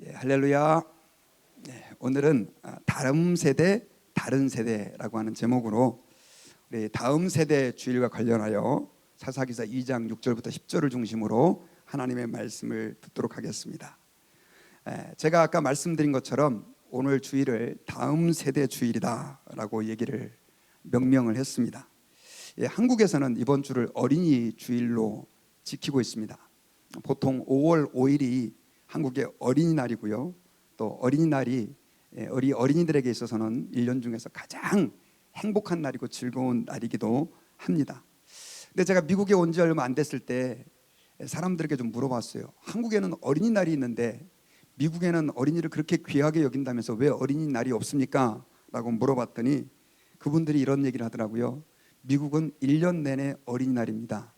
할렐루야. 오늘은 다음 세대, 다른 세대라고 하는 제목으로 우리 다음 세대 주일과 관련하여 사사기사 2장 6절부터 10절을 중심으로 하나님의 말씀을 듣도록 하겠습니다. 제가 아까 말씀드린 것처럼 오늘 주일을 다음 세대 주일이다라고 명명을 했습니다. 한국에서는 이번 주를 어린이 주일로 지키고 있습니다. 보통 5월 5일이 한국의 어린이날이고요. 또 어린이날이 우리 어린이들에게 있어서는 1년 중에서 가장 행복한 날이고 즐거운 날이기도 합니다. 근데 제가 미국에 온 지 얼마 안 됐을 때 사람들에게 좀 물어봤어요. 한국에는 어린이날이 있는데 미국에는 어린이를 그렇게 귀하게 여긴다면서 왜 어린이날이 없습니까? 라고 물어봤더니 그분들이 이런 얘기를 하더라고요. 미국은 1년 내내 어린이날입니다.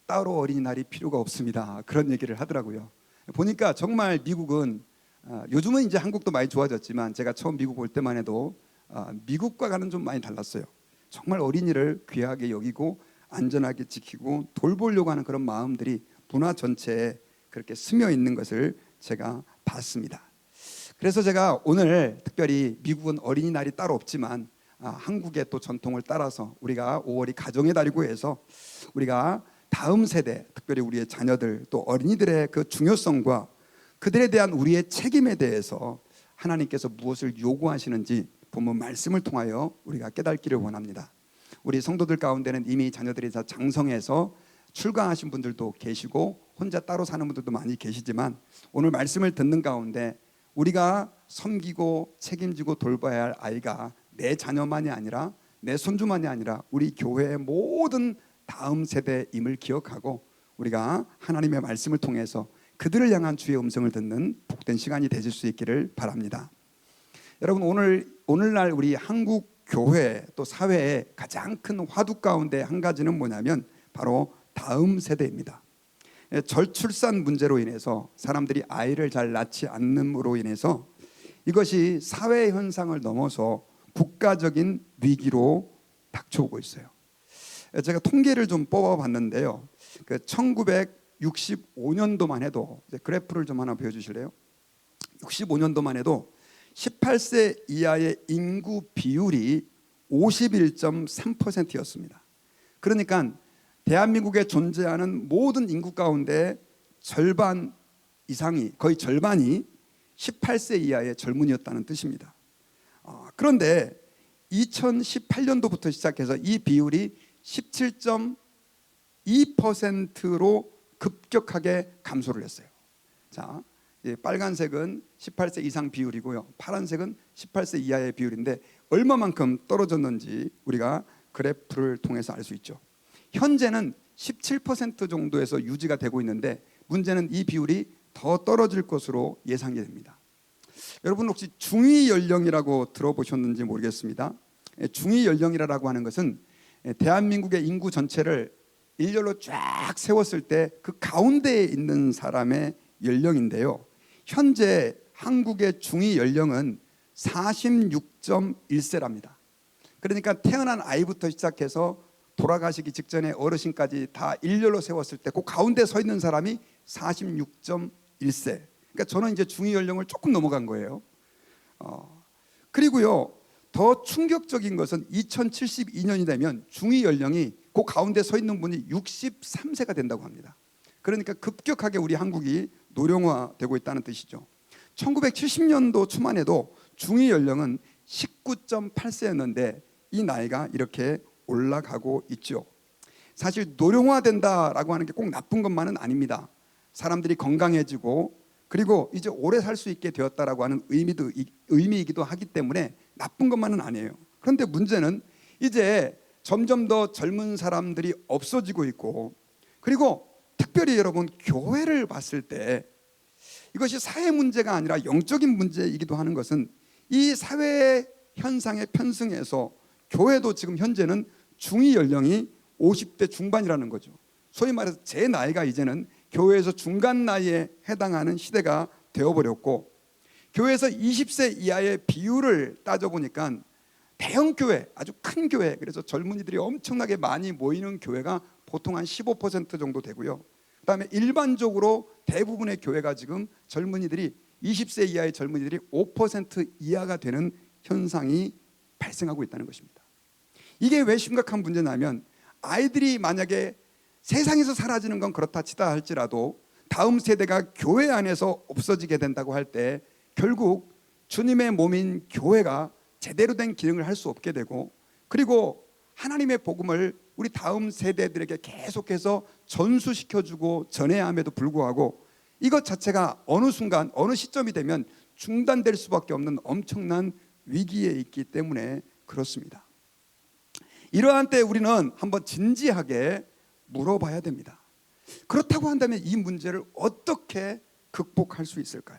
따로 어린이날이 필요가 없습니다. 그런 얘기를 하더라고요. 보니까 정말 미국은 요즘은 이제 한국도 많이 좋아졌지만 제가 처음 미국 올 때만 해도 미국과는 좀 많이 달랐어요. 정말 어린이를 귀하게 여기고 안전하게 지키고 돌보려고 하는 그런 마음들이 문화 전체에 그렇게 스며 있는 것을 제가 봤습니다. 그래서 제가 오늘 특별히 미국은 어린이날이 따로 없지만 한국의 또 전통을 따라서 우리가 5월이 가정의 달이고 해서 우리가 다음 세대, 특별히 우리의 자녀들 또 어린이들의 그 중요성과 그들에 대한 우리의 책임에 대해서 하나님께서 무엇을 요구하시는지 본문 말씀을 통하여 우리가 깨닫기를 원합니다. 우리 성도들 가운데는 이미 자녀들이 다 장성해서 출가하신 분들도 계시고 혼자 따로 사는 분들도 많이 계시지만 오늘 말씀을 듣는 가운데 우리가 섬기고 책임지고 돌봐야 할 아이가 내 자녀만이 아니라 내 손주만이 아니라 우리 교회의 모든 다음 세대임을 기억하고 우리가 하나님의 말씀을 통해서 그들을 향한 주의 음성을 듣는 복된 시간이 되실 수 있기를 바랍니다. 여러분, 오늘날 우리 한국 교회 또 사회의 가장 큰 화두 가운데 한 가지는 뭐냐면 바로 다음 세대입니다. 저출산 문제로 인해서 사람들이 아이를 잘 낳지 않음으로 인해서 이것이 사회 현상을 넘어서 국가적인 위기로 닥쳐오고 있어요. 제가 통계를 좀 뽑아봤는데요. 1965년도만 해도 그래프를 좀 하나 보여주실래요? 65년도만 해도 18세 이하의 인구 비율이 51.3%였습니다. 그러니까 대한민국에 존재하는 모든 인구 가운데 절반 이상이, 거의 절반이 18세 이하의 젊은이였다는 뜻입니다. 그런데 2018년도부터 시작해서 이 비율이 17.2%로 급격하게 감소를 했어요. 자, 빨간색은 18세 이상 비율이고요. 파란색은 18세 이하의 비율인데 얼마만큼 떨어졌는지 우리가 그래프를 통해서 알 수 있죠. 현재는 17% 정도에서 유지가 되고 있는데 문제는 이 비율이 더 떨어질 것으로 예상이 됩니다. 여러분 혹시 중위 연령이라고 들어보셨는지 모르겠습니다. 중위 연령이라고 하는 것은 대한민국의 인구 전체를 일렬로 쫙 세웠을 때 그 가운데에 있는 사람의 연령인데요. 현재 한국의 중위 연령은 46.1세랍니다. 그러니까 태어난 아이부터 시작해서 돌아가시기 직전에 어르신까지 다 일렬로 세웠을 때 그 가운데 서 있는 사람이 46.1세. 그러니까 저는 이제 중위 연령을 조금 넘어간 거예요. 그리고요. 더 충격적인 것은 2072년이 되면 중위 연령이 그 가운데 서 있는 분이 63세가 된다고 합니다. 그러니까 급격하게 우리 한국이 노령화되고 있다는 뜻이죠. 1970년도 초만 해도 중위 연령은 19.8세였는데 이 나이가 이렇게 올라가고 있죠. 사실 노령화된다라고 하는 게 꼭 나쁜 것만은 아닙니다. 사람들이 건강해지고 그리고 이제 오래 살 수 있게 되었다라고 하는 의미이기도 하기 때문에 나쁜 것만은 아니에요. 그런데 문제는 이제 점점 더 젊은 사람들이 없어지고 있고 그리고 특별히 여러분 교회를 봤을 때 이것이 사회 문제가 아니라 영적인 문제이기도 하는 것은 이 사회 현상에 편승해서 교회도 지금 현재는 중위 연령이 50대 중반이라는 거죠. 소위 말해서 제 나이가 이제는 교회에서 중간 나이에 해당하는 시대가 되어버렸고 교회에서 20세 이하의 비율을 따져보니까 대형 교회, 아주 큰 교회, 그래서 젊은이들이 엄청나게 많이 모이는 교회가 보통 한 15% 정도 되고요. 그다음에 일반적으로 대부분의 교회가 지금 젊은이들이 20세 이하의 젊은이들이 5% 이하가 되는 현상이 발생하고 있다는 것입니다. 이게 왜 심각한 문제냐면, 아이들이 만약에 세상에서 사라지는 건 그렇다 치다 할지라도 다음 세대가 교회 안에서 없어지게 된다고 할 때 결국 주님의 몸인 교회가 제대로 된 기능을 할 수 없게 되고, 그리고 하나님의 복음을 우리 다음 세대들에게 계속해서 전수시켜주고 전해야 함에도 불구하고 이것 자체가 어느 순간 어느 시점이 되면 중단될 수밖에 없는 엄청난 위기에 있기 때문에 그렇습니다. 이러한 때 우리는 한번 진지하게 물어봐야 됩니다. 그렇다고 한다면 이 문제를 어떻게 극복할 수 있을까요?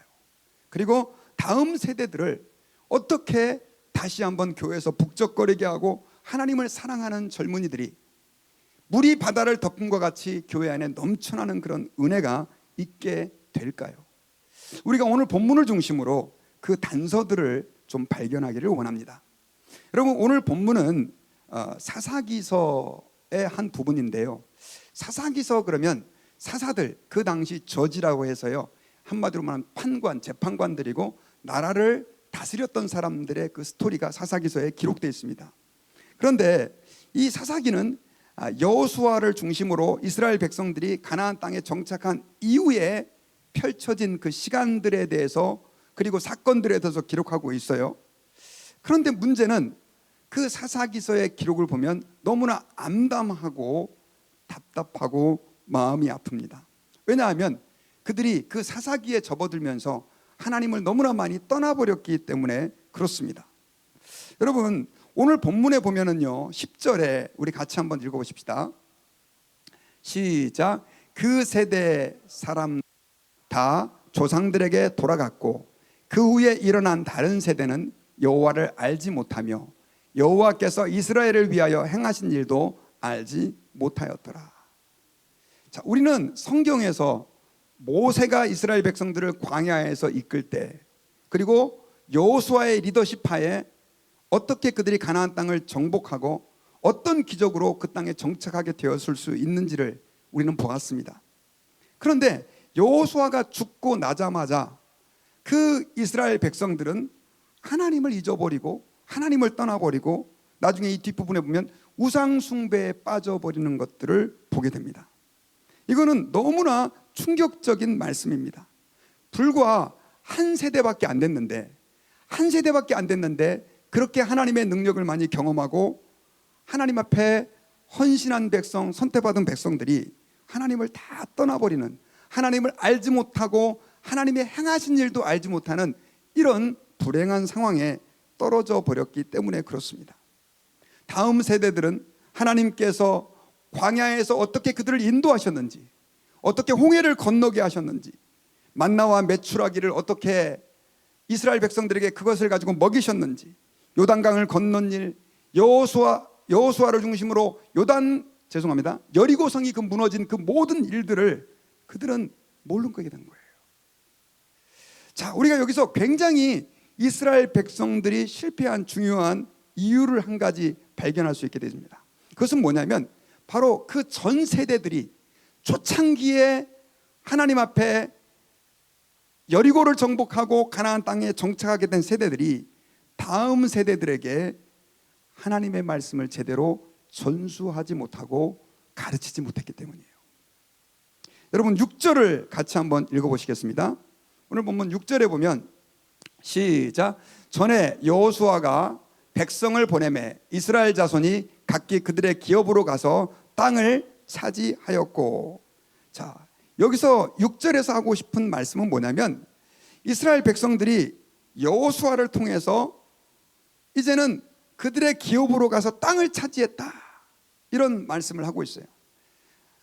그리고 다음 세대들을 어떻게 다시 한번 교회에서 북적거리게 하고 하나님을 사랑하는 젊은이들이 물이 바다를 덮음과 같이 교회 안에 넘쳐나는 그런 은혜가 있게 될까요? 우리가 오늘 본문을 중심으로 그 단서들을 좀 발견하기를 원합니다. 여러분, 오늘 본문은 사사기서의 한 부분인데요. 사사기서 그러면 사사들, 그 당시 저지라고 해서요, 한마디로 말하면 판관, 재판관들이고 나라를 다스렸던 사람들의 그 스토리가 사사기서에 기록되어 있습니다. 그런데 이 사사기는 여호수아를 중심으로 이스라엘 백성들이 가나안 땅에 정착한 이후에 펼쳐진 그 시간들에 대해서, 그리고 사건들에 대해서 기록하고 있어요. 그런데 문제는 그 사사기서의 기록을 보면 너무나 암담하고 답답하고 마음이 아픕니다. 왜냐하면 그들이 그 사사기에 접어들면서 하나님을 너무나 많이 떠나버렸기 때문에 그렇습니다. 여러분, 오늘 본문에 보면은요, 10절에 우리 같이 한번 읽어보십시다. 시작. 그 세대 사람 다 조상들에게 돌아갔고 그 후에 일어난 다른 세대는 여호와를 알지 못하며 여호와께서 이스라엘을 위하여 행하신 일도 알지 못하였더라. 자, 우리는 성경에서 모세가 이스라엘 백성들을 광야에서 이끌 때, 그리고 여호수아의 리더십 하에 어떻게 그들이 가나안 땅을 정복하고 어떤 기적으로 그 땅에 정착하게 되었을 수 있는지를 우리는 보았습니다. 그런데 여호수아가 죽고 나자마자 그 이스라엘 백성들은 하나님을 잊어버리고 하나님을 떠나버리고 나중에 이 뒷부분에 보면 우상 숭배에 빠져버리는 것들을 보게 됩니다. 이거는 너무나 충격적인 말씀입니다. 불과 한 세대밖에 안 됐는데 그렇게 하나님의 능력을 많이 경험하고 하나님 앞에 헌신한 백성, 선택받은 백성들이 하나님을 다 떠나버리는, 하나님을 알지 못하고 하나님의 행하신 일도 알지 못하는 이런 불행한 상황에 떨어져 버렸기 때문에 그렇습니다. 다음 세대들은 하나님께서 광야에서 어떻게 그들을 인도하셨는지, 어떻게 홍해를 건너게 하셨는지, 만나와 메추라기를 어떻게 이스라엘 백성들에게 그것을 가지고 먹이셨는지, 요단강을 건넌 일, 여호수아를 중심으로 여리고성이 그 무너진 그 모든 일들을 그들은 모르는 거게 된 거예요. 자, 우리가 여기서 굉장히 이스라엘 백성들이 실패한 중요한 이유를 한 가지 발견할 수 있게 됩니다. 그것은 뭐냐면 바로 그 전 세대들이 초창기에 하나님 앞에 여리고를 정복하고 가나안 땅에 정착하게 된 세대들이 다음 세대들에게 하나님의 말씀을 제대로 전수하지 못하고 가르치지 못했기 때문이에요. 여러분, 6절을 같이 한번 읽어보시겠습니다. 오늘 본문 6절에 보면 시작. 전에 여호수아가 백성을 보내매 이스라엘 자손이 각기 그들의 기업으로 가서 땅을 차지하였고. 자, 여기서 6절에서 하고 싶은 말씀은 뭐냐면 이스라엘 백성들이 여호수아를 통해서 이제는 그들의 기업으로 가서 땅을 차지했다, 이런 말씀을 하고 있어요.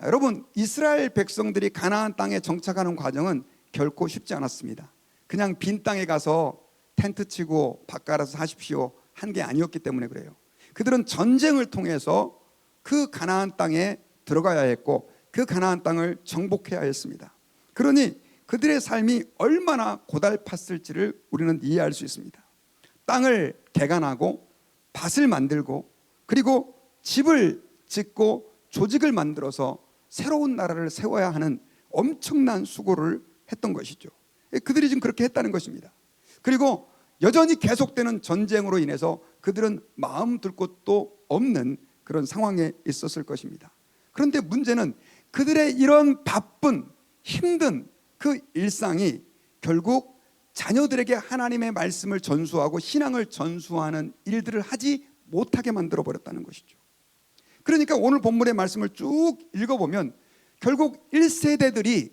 여러분, 이스라엘 백성들이 가나안 땅에 정착하는 과정은 결코 쉽지 않았습니다. 그냥 빈 땅에 가서 텐트 치고 밥 갈아서 사십시오 한 게 아니었기 때문에 그래요. 그들은 전쟁을 통해서 그 가나안 땅에 들어가야 했고 그 가나안 땅을 정복해야 했습니다. 그러니 그들의 삶이 얼마나 고달팠을지를 우리는 이해할 수 있습니다. 땅을 개간하고 밭을 만들고 그리고 집을 짓고 조직을 만들어서 새로운 나라를 세워야 하는 엄청난 수고를 했던 것이죠. 그들이 지금 그렇게 했다는 것입니다. 그리고 여전히 계속되는 전쟁으로 인해서 그들은 마음 둘 곳도 없는 그런 상황에 있었을 것입니다. 그런데 문제는 그들의 이런 바쁜 힘든 그 일상이 결국 자녀들에게 하나님의 말씀을 전수하고 신앙을 전수하는 일들을 하지 못하게 만들어 버렸다는 것이죠. 그러니까 오늘 본문의 말씀을 쭉 읽어보면 결국 1세대들이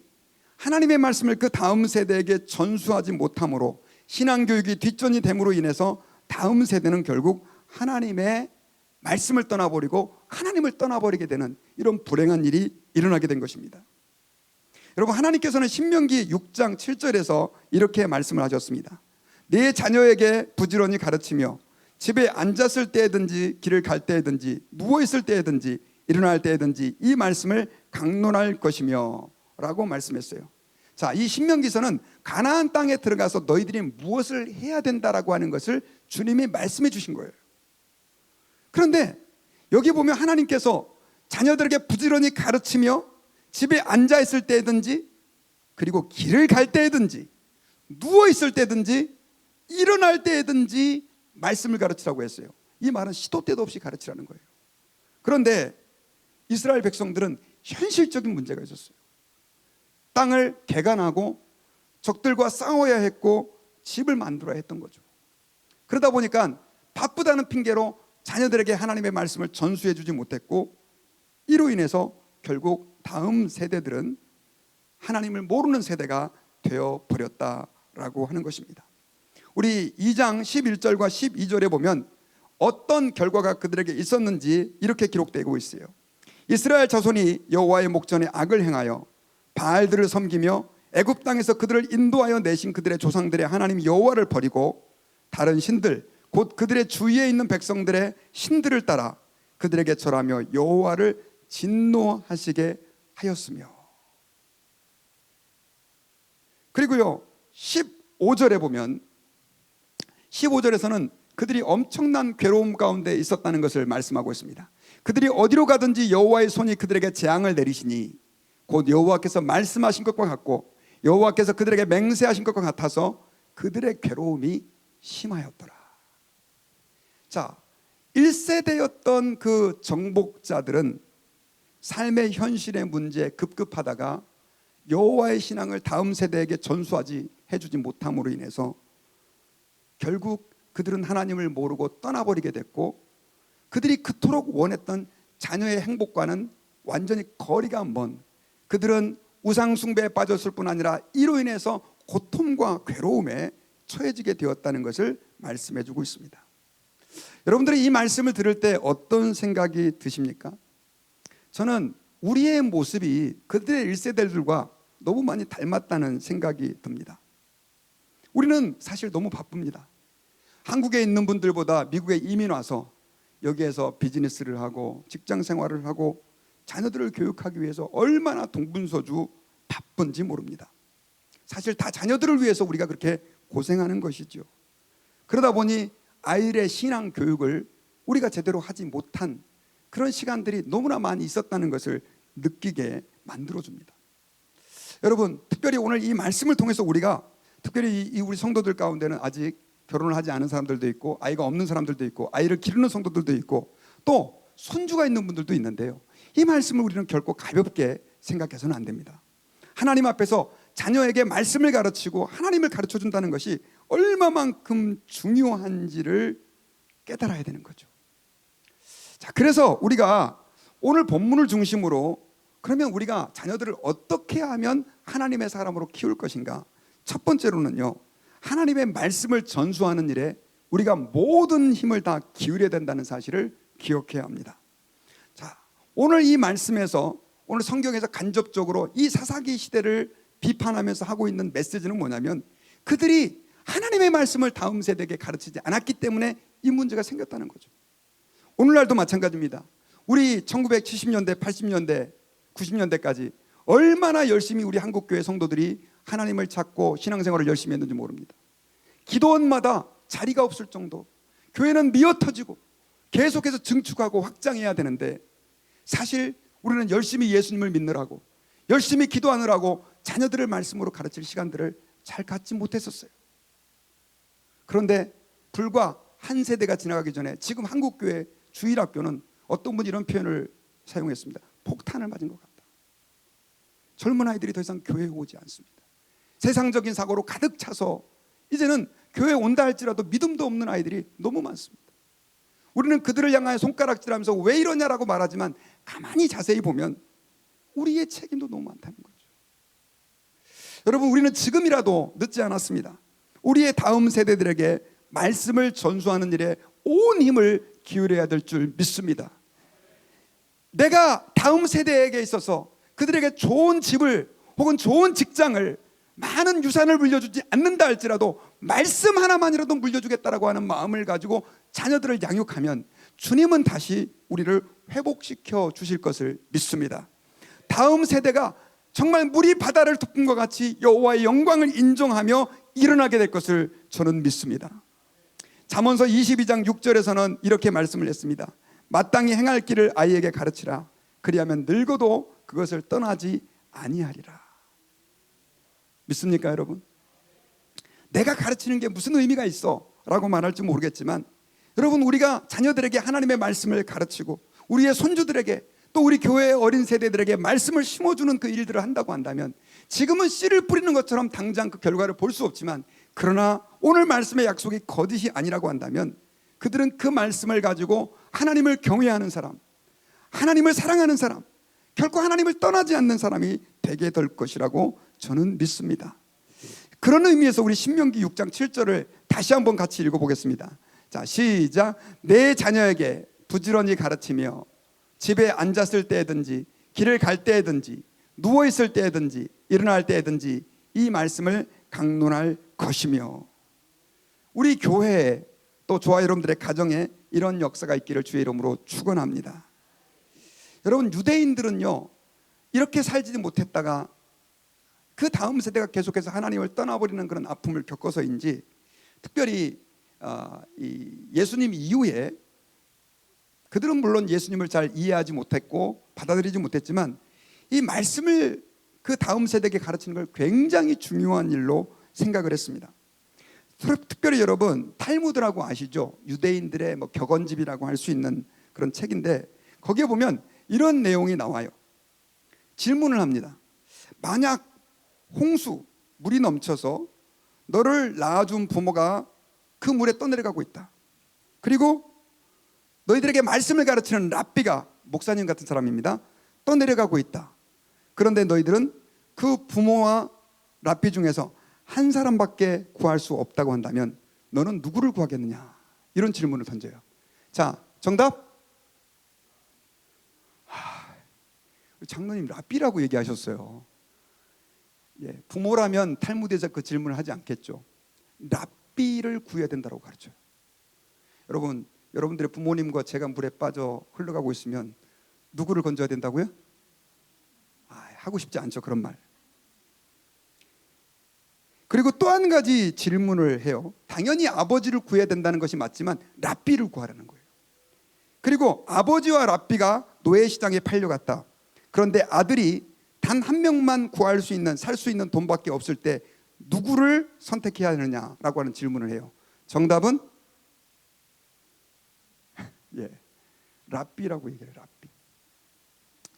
하나님의 말씀을 그 다음 세대에게 전수하지 못함으로 신앙교육이 뒷전이 됨으로 인해서 다음 세대는 결국 하나님의 말씀을 떠나버리고 하나님을 떠나버리게 되는 이런 불행한 일이 일어나게 된 것입니다. 여러분, 하나님께서는 신명기 6장 7절에서 이렇게 말씀을 하셨습니다. 내 자녀에게 부지런히 가르치며 집에 앉았을 때든지 길을 갈 때든지 누워있을 때든지 일어날 때든지 이 말씀을 강론할 것이며 라고 말씀했어요. 자, 이 신명기서는 가나안 땅에 들어가서 너희들이 무엇을 해야 된다라고 하는 것을 주님이 말씀해 주신 거예요. 그런데 여기 보면 하나님께서 자녀들에게 부지런히 가르치며 집에 앉아 있을 때든지 그리고 길을 갈 때든지 누워 있을 때든지 일어날 때든지 말씀을 가르치라고 했어요. 이 말은 시도 때도 없이 가르치라는 거예요. 그런데 이스라엘 백성들은 현실적인 문제가 있었어요. 땅을 개간하고 적들과 싸워야 했고 집을 만들어야 했던 거죠. 그러다 보니까 바쁘다는 핑계로 자녀들에게 하나님의 말씀을 전수해 주지 못했고 이로 인해서 결국 다음 세대들은 하나님을 모르는 세대가 되어버렸다라고 하는 것입니다. 우리 2장 11절과 12절에 보면 어떤 결과가 그들에게 있었는지 이렇게 기록되고 있어요. 이스라엘 자손이 여호와의 목전에 악을 행하여 바알들을 섬기며 애굽 땅에서 그들을 인도하여 내신 그들의 조상들의 하나님 여호와를 버리고 다른 신들 곧 그들의 주위에 있는 백성들의 신들을 따라 그들에게 절하며 여호와를 진노하시게 하였으며. 그리고요 15절에 보면 15절에서는 그들이 엄청난 괴로움 가운데 있었다는 것을 말씀하고 있습니다. 그들이 어디로 가든지 여호와의 손이 그들에게 재앙을 내리시니 곧 여호와께서 말씀하신 것과 같고 여호와께서 그들에게 맹세하신 것과 같아서 그들의 괴로움이 심하였더라. 자, 1세대였던 그 정복자들은 삶의 현실의 문제에 급급하다가 여호와의 신앙을 다음 세대에게 전수하지 해주지 못함으로 인해서 결국 그들은 하나님을 모르고 떠나버리게 됐고 그들이 그토록 원했던 자녀의 행복과는 완전히 거리가 먼, 그들은 우상 숭배에 빠졌을 뿐 아니라 이로 인해서 고통과 괴로움에 처해지게 되었다는 것을 말씀해 주고 있습니다. 여러분들이 이 말씀을 들을 때 어떤 생각이 드십니까? 저는 우리의 모습이 그들의 1세대들과 너무 많이 닮았다는 생각이 듭니다. 우리는 사실 너무 바쁩니다. 한국에 있는 분들보다 미국에 이민 와서 여기에서 비즈니스를 하고 직장 생활을 하고 자녀들을 교육하기 위해서 얼마나 동분서주 바쁜지 모릅니다. 사실 다 자녀들을 위해서 우리가 그렇게 고생하는 것이죠. 그러다 보니 아이들의 신앙 교육을 우리가 제대로 하지 못한 그런 시간들이 너무나 많이 있었다는 것을 느끼게 만들어줍니다. 여러분, 특별히 오늘 이 말씀을 통해서 우리가 특별히 우리 성도들 가운데는 아직 결혼을 하지 않은 사람들도 있고 아이가 없는 사람들도 있고 아이를 기르는 성도들도 있고 또 손주가 있는 분들도 있는데요, 이 말씀을 우리는 결코 가볍게 생각해서는 안 됩니다. 하나님 앞에서 자녀에게 말씀을 가르치고 하나님을 가르쳐준다는 것이 얼마만큼 중요한지를 깨달아야 되는 거죠. 자, 그래서 우리가 오늘 본문을 중심으로 그러면 우리가 자녀들을 어떻게 하면 하나님의 사람으로 키울 것인가? 첫 번째로는요, 하나님의 말씀을 전수하는 일에 우리가 모든 힘을 다 기울여야 된다는 사실을 기억해야 합니다. 자, 오늘 이 말씀에서 오늘 성경에서 간접적으로 이 사사기 시대를 비판하면서 하고 있는 메시지는 뭐냐면 그들이 하나님의 말씀을 다음 세대에게 가르치지 않았기 때문에 이 문제가 생겼다는 거죠. 오늘날도 마찬가지입니다. 우리 1970년대, 80년대, 90년대까지 얼마나 열심히 우리 한국교회 성도들이 하나님을 찾고 신앙생활을 열심히 했는지 모릅니다. 기도원마다 자리가 없을 정도, 교회는 미어터지고 계속해서 증축하고 확장해야 되는데 사실 우리는 열심히 예수님을 믿느라고 열심히 기도하느라고 자녀들을 말씀으로 가르칠 시간들을 잘 갖지 못했었어요. 그런데 불과 한 세대가 지나가기 전에 지금 한국교회 주일학교는 어떤 분이 이런 표현을 사용했습니다. 폭탄을 맞은 것 같다. 젊은 아이들이 더 이상 교회에 오지 않습니다. 세상적인 사고로 가득 차서 이제는 교회에 온다 할지라도 믿음도 없는 아이들이 너무 많습니다. 우리는 그들을 향하여 손가락질하면서 왜 이러냐라고 말하지만 가만히 자세히 보면 우리의 책임도 너무 많다는 거죠. 여러분, 우리는 지금이라도 늦지 않았습니다. 우리의 다음 세대들에게 말씀을 전수하는 일에 온 힘을 기울여야 될 줄 믿습니다. 내가 다음 세대에게 있어서 그들에게 좋은 집을 혹은 좋은 직장을, 많은 유산을 물려주지 않는다 할지라도 말씀 하나만이라도 물려주겠다라고 하는 마음을 가지고 자녀들을 양육하면 주님은 다시 우리를 회복시켜 주실 것을 믿습니다. 다음 세대가 정말 물이 바다를 덮은 것 같이 여호와의 영광을 인정하며 일어나게 될 것을 저는 믿습니다. 잠언서 22장 6절에서는 이렇게 말씀을 했습니다. 마땅히 행할 길을 아이에게 가르치라. 그리하면 늙어도 그것을 떠나지 아니하리라. 믿습니까, 여러분? 내가 가르치는 게 무슨 의미가 있어? 라고 말할지 모르겠지만, 여러분, 우리가 자녀들에게 하나님의 말씀을 가르치고 우리의 손주들에게 또 우리 교회의 어린 세대들에게 말씀을 심어주는 그 일들을 한다고 한다면, 지금은 씨를 뿌리는 것처럼 당장 그 결과를 볼 수 없지만, 그러나 오늘 말씀의 약속이 거짓이 아니라고 한다면 그들은 그 말씀을 가지고 하나님을 경외하는 사람, 하나님을 사랑하는 사람, 결코 하나님을 떠나지 않는 사람이 되게 될 것이라고 저는 믿습니다. 그런 의미에서 우리 신명기 6장 7절을 다시 한번 같이 읽어보겠습니다. 자, 시작. 내 자녀에게 부지런히 가르치며 집에 앉았을 때든지 길을 갈 때든지 누워있을 때든지 일어날 때든지 이 말씀을 강론할 것이며. 우리 교회에 또 저와 여러분들의 가정에 이런 역사가 있기를 주의 이름으로 축원합니다. 여러분, 유대인들은요 이렇게 살지 못했다가 그 다음 세대가 계속해서 하나님을 떠나버리는 그런 아픔을 겪어서인지, 특별히 예수님 이후에 그들은 물론 예수님을 잘 이해하지 못했고 받아들이지 못했지만 이 말씀을 그 다음 세대에게 가르치는 걸 굉장히 중요한 일로 생각을 했습니다. 특별히 여러분, 탈무드라고 아시죠? 유대인들의 격언집이라고 할 수 있는 그런 책인데, 거기에 보면 이런 내용이 나와요. 질문을 합니다. 만약 홍수, 물이 넘쳐서 너를 낳아준 부모가 그 물에 떠내려가고 있다. 그리고 너희들에게 말씀을 가르치는 랍비가, 목사님 같은 사람입니다, 떠내려가고 있다. 그런데 너희들은 그 부모와 랍비 중에서 한 사람밖에 구할 수 없다고 한다면 너는 누구를 구하겠느냐? 이런 질문을 던져요. 자, 정답? 장로님 랍비라고 얘기하셨어요. 예, 부모라면 탈무드에서 그 질문을 하지 않겠죠. 랍비를 구해야 된다고 가르쳐요. 여러분, 여러분들의 부모님과 제가 물에 빠져 흘러가고 있으면 누구를 건져야 된다고요? 하고 싶지 않죠, 그런 말. 그리고 또 한 가지 질문을 해요. 당연히 아버지를 구해야 된다는 것이 맞지만 랍비를 구하라는 거예요. 그리고 아버지와 랍비가 노예시장에 팔려갔다. 그런데 아들이 단 한 명만 구할 수 있는, 살 수 있는 돈밖에 없을 때 누구를 선택해야 하느냐라고 하는 질문을 해요. 정답은 랍비라고 얘기해요. 랍비.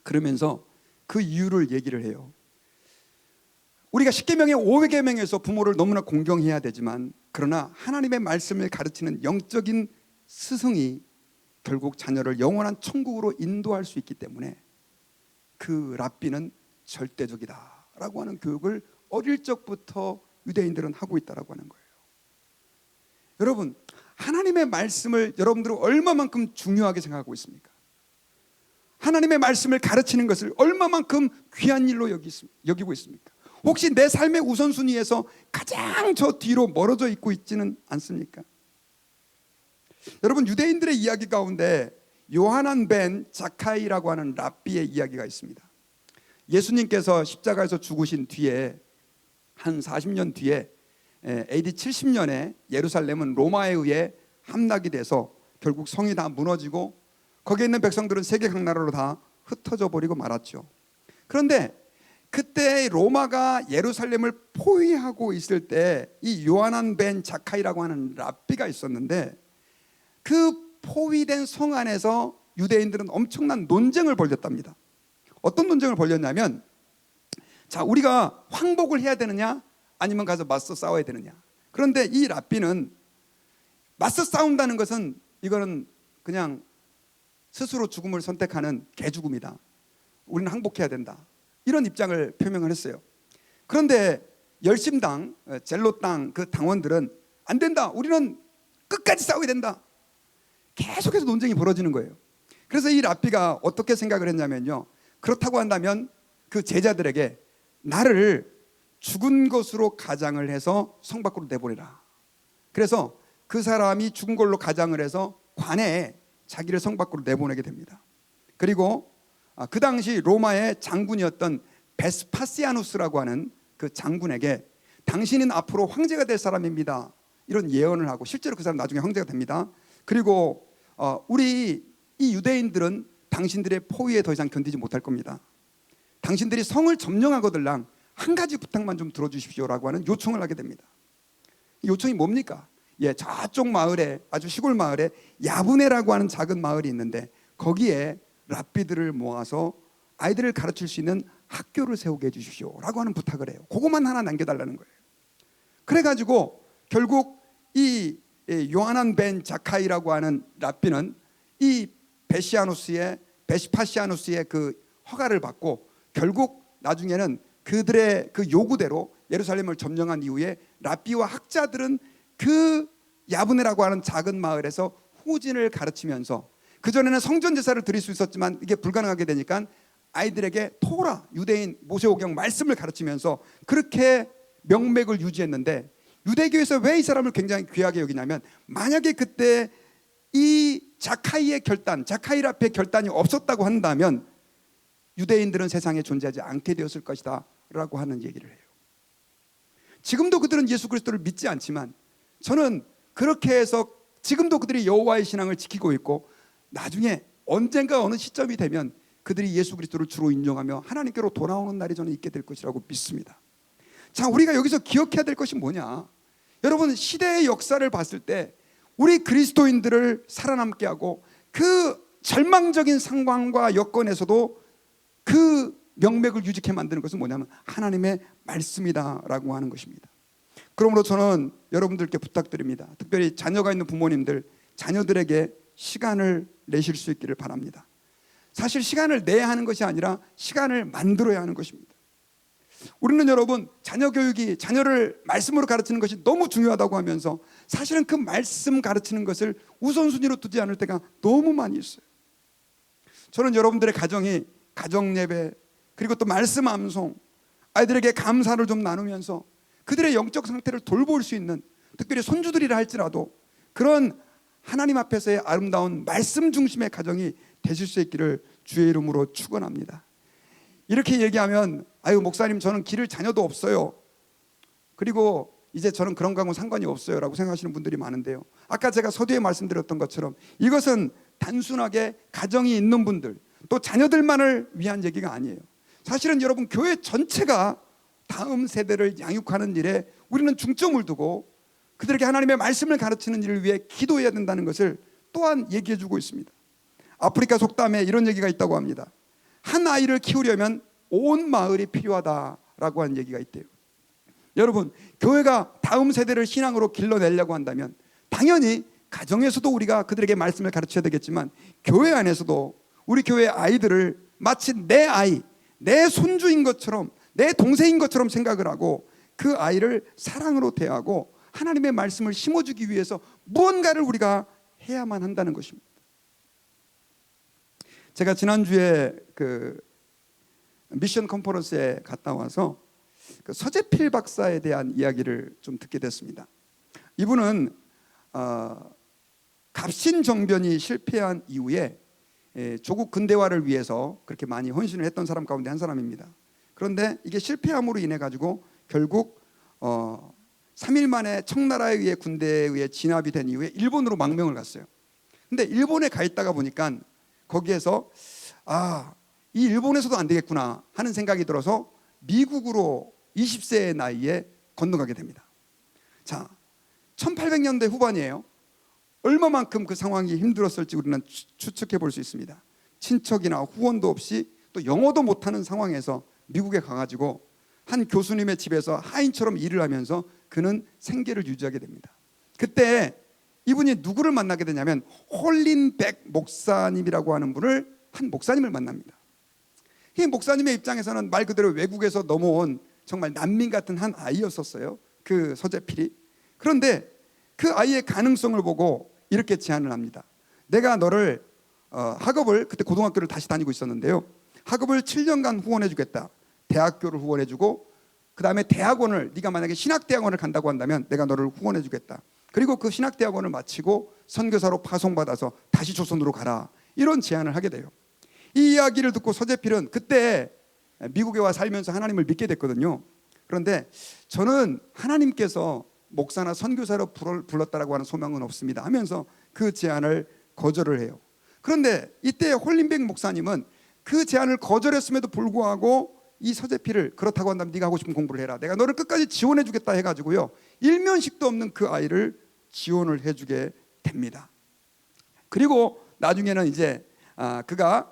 그러면서 그 이유를 얘기를 해요. 우리가 10계명의 5계명에서 부모를 너무나 공경해야 되지만, 그러나 하나님의 말씀을 가르치는 영적인 스승이 결국 자녀를 영원한 천국으로 인도할 수 있기 때문에 그 랍비는 절대적이다라고 하는 교육을 어릴 적부터 유대인들은 하고 있다라고 하는 거예요. 여러분, 하나님의 말씀을 여러분들은 얼마만큼 중요하게 생각하고 있습니까? 하나님의 말씀을 가르치는 것을 얼마만큼 귀한 일로 여기고 있습니까? 혹시 내 삶의 우선순위에서 가장 저 뒤로 멀어져 있고 있지는 않습니까? 여러분, 유대인들의 이야기 가운데 요하난 벤 자카이라고 하는 랍비의 이야기가 있습니다. 예수님께서 십자가에서 죽으신 뒤에 한 40년 뒤에 AD 70년에 예루살렘은 로마에 의해 함락이 돼서 결국 성이 다 무너지고 거기에 있는 백성들은 세계 각 나라로 다 흩어져 버리고 말았죠. 그런데 그때 로마가 예루살렘을 포위하고 있을 때 이 요하난 벤 자카이라고 하는 랍비가 있었는데, 그 포위된 성 안에서 유대인들은 엄청난 논쟁을 벌였답니다. 어떤 논쟁을 벌였냐면, 자, 우리가 황복을 해야 되느냐 아니면 가서 맞서 싸워야 되느냐. 그런데 이 랍비는 맞서 싸운다는 것은 이거는 그냥 스스로 죽음을 선택하는 개죽음이다, 우리는 항복해야 된다, 이런 입장을 표명을 했어요. 그런데 열심당, 젤롯당 그 당원들은 안 된다, 우리는 끝까지 싸워야 된다, 계속해서 논쟁이 벌어지는 거예요. 그래서 이 랍비가 어떻게 생각을 했냐면요, 그렇다고 한다면 그 제자들에게 나를 죽은 것으로 가장을 해서 성 밖으로 내보내라. 그래서 그 사람이 죽은 걸로 가장을 해서 관에 자기를 성 밖으로 내보내게 됩니다. 그리고 그 당시 로마의 장군이었던 베스파시아누스라고 하는 그 장군에게 당신은 앞으로 황제가 될 사람입니다, 이런 예언을 하고, 실제로 그 사람 나중에 황제가 됩니다. 그리고 우리 이 유대인들은 당신들의 포위에 더 이상 견디지 못할 겁니다. 당신들이 성을 점령하거들랑 한 가지 부탁만 좀 들어주십시오라고 하는 요청을 하게 됩니다. 이 요청이 뭡니까? 저쪽 마을에, 아주 시골 마을에 야브네라고 하는 작은 마을이 있는데, 거기에 랍비들을 모아서 아이들을 가르칠 수 있는 학교를 세우게 해주십시오라고 하는 부탁을 해요. 그것만 하나 남겨달라는 거예요. 그래가지고 결국 이 요하난 벤 자카이라고 하는 랍비는 이 베시파시아누스의 그 허가를 받고, 결국 나중에는 그들의 그 요구대로 예루살렘을 점령한 이후에 랍비와 학자들은 그 야브네라고 하는 작은 마을에서 후진을 가르치면서, 그전에는 성전 제사를 드릴 수 있었지만 이게 불가능하게 되니까 아이들에게 토라, 유대인 모세오경 말씀을 가르치면서 그렇게 명맥을 유지했는데, 유대교에서 왜 이 사람을 굉장히 귀하게 여기냐면, 만약에 그때 이 자카이의 결단, 자카이 랍비의 결단이 없었다고 한다면 유대인들은 세상에 존재하지 않게 되었을 것이다 라고 하는 얘기를 해요. 지금도 그들은 예수 그리스도를 믿지 않지만, 저는 그렇게 해서 지금도 그들이 여호와의 신앙을 지키고 있고, 나중에 언젠가 어느 시점이 되면 그들이 예수 그리스도를 주로 인정하며 하나님께로 돌아오는 날이 저는 있게 될 것이라고 믿습니다. 자, 우리가 여기서 기억해야 될 것이 뭐냐, 여러분, 시대의 역사를 봤을 때 우리 그리스도인들을 살아남게 하고 그 절망적인 상황과 여건에서도 그 명맥을 유지케 만드는 것은 뭐냐면 하나님의 말씀이다라고 하는 것입니다. 그러므로 저는 여러분들께 부탁드립니다. 특별히 자녀가 있는 부모님들, 자녀들에게 시간을 내실 수 있기를 바랍니다. 사실 시간을 내야 하는 것이 아니라 시간을 만들어야 하는 것입니다. 우리는 여러분, 자녀 교육이, 자녀를 말씀으로 가르치는 것이 너무 중요하다고 하면서 사실은 그 말씀 가르치는 것을 우선순위로 두지 않을 때가 너무 많이 있어요. 저는 여러분들의 가정이 가정 예배, 그리고 또 말씀 암송, 아이들에게 감사를 좀 나누면서 그들의 영적 상태를 돌볼 수 있는, 특별히 손주들이라 할지라도 그런 하나님 앞에서의 아름다운 말씀 중심의 가정이 되실 수 있기를 주의 이름으로 축원합니다. 이렇게 얘기하면, 아유 목사님, 저는 기를 자녀도 없어요, 그리고 이제 저는 그런 거하고는 상관이 없어요 라고 생각하시는 분들이 많은데요, 아까 제가 서두에 말씀드렸던 것처럼 이것은 단순하게 가정이 있는 분들, 또 자녀들만을 위한 얘기가 아니에요. 사실은 여러분, 교회 전체가 다음 세대를 양육하는 일에 우리는 중점을 두고 그들에게 하나님의 말씀을 가르치는 일을 위해 기도해야 된다는 것을 또한 얘기해 주고 있습니다. 아프리카 속담에 이런 얘기가 있다고 합니다. 한 아이를 키우려면 온 마을이 필요하다라고 하는 얘기가 있대요. 여러분, 교회가 다음 세대를 신앙으로 길러내려고 한다면 당연히 가정에서도 우리가 그들에게 말씀을 가르쳐야 되겠지만, 교회 안에서도 우리 교회 아이들을 마치 내 아이, 내 손주인 것처럼, 내 동생인 것처럼 생각을 하고 그 아이를 사랑으로 대하고 하나님의 말씀을 심어주기 위해서 무언가를 우리가 해야만 한다는 것입니다. 제가 지난주에 그 미션 컨퍼런스에 갔다 와서 그 서재필 박사에 대한 이야기를 좀 듣게 됐습니다. 이분은 갑신정변이 실패한 이후에 조국 근대화를 위해서 그렇게 많이 헌신을 했던 사람 가운데 한 사람입니다. 그런데 이게 실패함으로 인해 가지고 결국 3일 만에 청나라에 의해 군대에 의해 진압이 된 이후에 일본으로 망명을 갔어요. 근데 일본에 가 있다가 보니까 거기에서 이 일본에서도 안 되겠구나 하는 생각이 들어서 미국으로 20세의 나이에 건너가게 됩니다. 자, 1800년대 후반이에요. 얼마만큼 그 상황이 힘들었을지 우리는 추측해 볼 수 있습니다. 친척이나 후원도 없이 또 영어도 못하는 상황에서 미국에 가가지고 한 교수님의 집에서 하인처럼 일을 하면서 그는 생계를 유지하게 됩니다. 그때 이분이 누구를 만나게 되냐면 홀린백 목사님이라고 하는 분을, 한 목사님을 만납니다. 이 목사님의 입장에서는 말 그대로 외국에서 넘어온 정말 난민 같은 한 아이였었어요, 그 서재필이. 그런데 그 아이의 가능성을 보고 이렇게 제안을 합니다. 내가 너를 학업을, 그때 고등학교를 다시 다니고 있었는데요, 학업을 7년간 후원해 주겠다. 대학교를 후원해 주고 그 다음에 대학원을, 네가 만약에 신학대학원을 간다고 한다면 내가 너를 후원해 주겠다. 그리고 그 신학대학원을 마치고 선교사로 파송받아서 다시 조선으로 가라. 이런 제안을 하게 돼요. 이 이야기를 듣고 서재필은 그때 미국에 와 살면서 하나님을 믿게 됐거든요. 그런데 저는 하나님께서 목사나 선교사로 불렀다라고 하는 소망은 없습니다 하면서 그 제안을 거절을 해요. 그런데 이때 홀린백 목사님은 그 제안을 거절했음에도 불구하고 이 서재필을, 그렇다고 한다면 네가 하고 싶은 공부를 해라, 내가 너를 끝까지 지원해 주겠다 해가지고요, 일면식도 없는 그 아이를 지원을 해주게 됩니다. 그리고 나중에는 이제 그가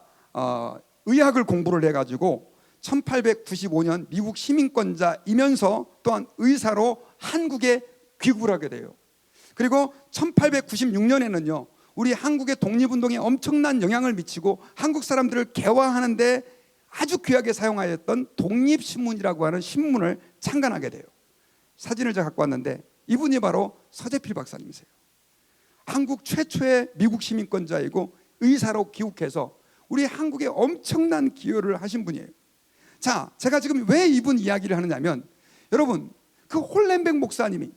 의학을 공부를 해가지고 1895년 미국 시민권자이면서 또한 의사로 한국에 귀국을 하게 돼요. 그리고 1896년에는요 우리 한국의 독립운동에 엄청난 영향을 미치고 한국 사람들을 개화하는 데 아주 귀하게 사용하였던 독립신문이라고 하는 신문을 창간하게 돼요. 사진을 제가 갖고 왔는데 이분이 바로 서재필 박사님이세요. 한국 최초의 미국 시민권자이고 의사로 귀국해서 우리 한국에 엄청난 기여를 하신 분이에요. 자, 제가 지금 왜 이분 이야기를 하느냐면, 여러분, 그 홀렌백 목사님이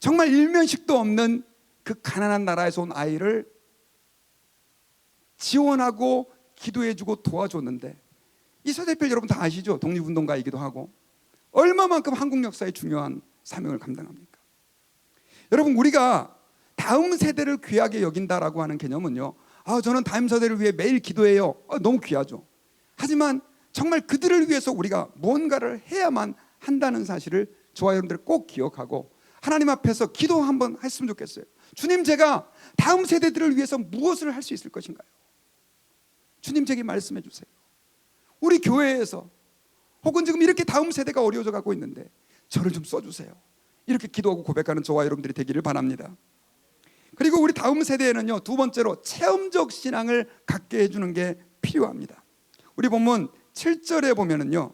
정말 일면식도 없는 그 가난한 나라에서 온 아이를 지원하고 기도해주고 도와줬는데, 이 서재필 여러분 다 아시죠? 독립운동가이기도 하고 얼마만큼 한국 역사의 중요한 사명을 감당합니까? 여러분, 우리가 다음 세대를 귀하게 여긴다라고 하는 개념은요, 저는 다음 세대를 위해 매일 기도해요, 너무 귀하죠. 하지만 정말 그들을 위해서 우리가 뭔가를 해야만 한다는 사실을 저와 여러분들 꼭 기억하고 하나님 앞에서 기도 한번 했으면 좋겠어요. 주님, 제가 다음 세대들을 위해서 무엇을 할 수 있을 것인가요? 주님, 제게 말씀해 주세요. 우리 교회에서 혹은 지금 이렇게 다음 세대가 어려워져 가고 있는데 저를 좀 써주세요. 이렇게 기도하고 고백하는 저와 여러분들이 되기를 바랍니다. 그리고 우리 다음 세대에는요, 두 번째로 체험적 신앙을 갖게 해주는 게 필요합니다. 우리 본문 7절에 보면은요,